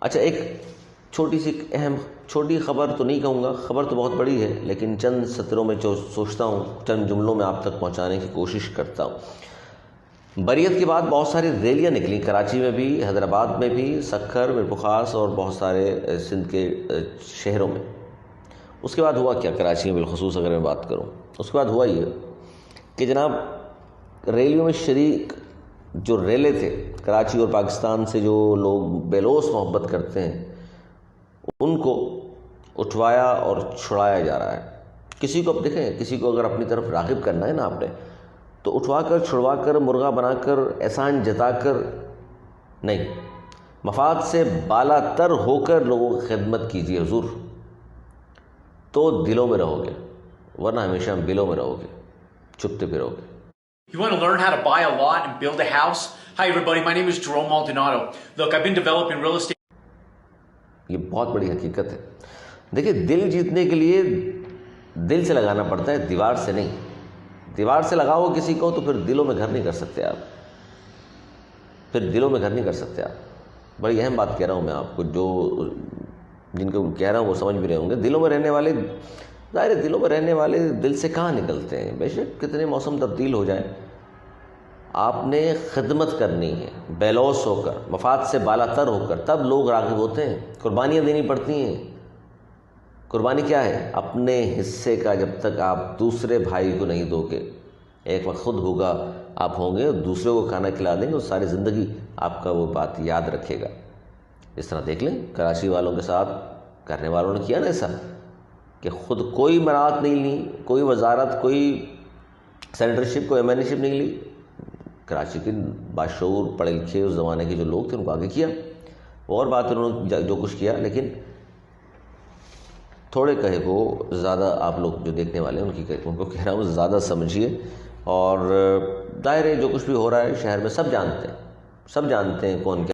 اچھا، ایک چھوٹی خبر تو نہیں کہوں گا، خبر تو بہت بڑی ہے، لیکن چند سطروں میں جو سوچتا ہوں، چند جملوں میں آپ تک پہنچانے کی کوشش کرتا ہوں۔ بریت کے بعد بہت ساری ریلیاں نکلیں، کراچی میں بھی، حیدرآباد میں بھی، سکھر، میرپورخاص اور بہت سارے سندھ کے شہروں میں۔ اس کے بعد ہوا کیا کراچی میں بالخصوص اگر میں بات کروں، اس کے بعد ہوا یہ کہ جناب ریلیوں میں شریک جو ریلے تھے، کراچی اور پاکستان سے جو لوگ بے لوث محبت کرتے ہیں، ان کو اٹھوایا اور چھڑایا جا رہا ہے۔ کسی کو اب دیکھیں، کسی کو اگر اپنی طرف راغب کرنا ہے نا آپ نے، تو اٹھوا کر، چھڑوا کر، مرغا بنا کر، احسان جتا کر نہیں، مفاد سے بالا تر ہو کر لوگوں کی خدمت کیجیے حضور، تو دلوں میں رہو گے، ورنہ ہمیشہ بلوں میں رہو گے، چھپتے پھرو گے۔ You want to learn how to buy a lot and build a house? Hi everybody, my name is Jerome Maldonado. Look, I've been developing real estate. یہ بہت بڑی حقیقت ہے۔ دیکھیں، دل جیتنے کے لیے دل سے لگانا پڑتا ہے، دیوار سے نہیں۔ دیوار سے لگاؤ کسی کو تو پھر دلوں میں گھر نہیں کر سکتے آپ، پھر دلوں میں گھر نہیں کر سکتے آپ۔ بڑی اہم بات کہہ رہا ہوں میں آپ کو، جو جن کو کہہ رہا ہوں وہ سمجھ بھی رہے ہوں گے۔ دلوں میں رہنے والے، ظاہر ہے دلوں میں رہنے والے دل سے کہاں نکلتے ہیں، بے شک کتنے موسم تبدیل ہو جائیں، آپ نے خدمت کرنی ہے بے لوث ہو کر، مفاد سے بالا تر ہو کر، تب لوگ راغب ہوتے ہیں۔ قربانیاں دینی پڑتی ہیں۔ قربانی کیا ہے؟ اپنے حصے کا جب تک آپ دوسرے بھائی کو نہیں دو گے، ایک وقت خود ہوگا آپ ہوں گے اور دوسرے کو کھانا کھلا دیں گے، اور ساری زندگی آپ کا وہ بات یاد رکھے گا۔ اس طرح دیکھ لیں کراچی والوں کے ساتھ کرنے والوں نے کیا نا ایسا، کہ خود کوئی مراعات نہیں لی، کوئی وزارت، کوئی سینیٹرشپ، کوئی ایم این اے شپ نہیں لی، کراچی کے باشعور پڑھے لکھے اس زمانے کے جو لوگ تھے ان کو آگے کیا۔ اور بات انہوں نے جو کچھ کیا، لیکن تھوڑے کہے کو زیادہ، آپ لوگ جو دیکھنے والے ہیں ان کو کہہ رہا ہوں زیادہ سمجھیے۔ اور ظاہر ہے جو کچھ بھی ہو رہا ہے شہر میں سب جانتے ہیں کون کیا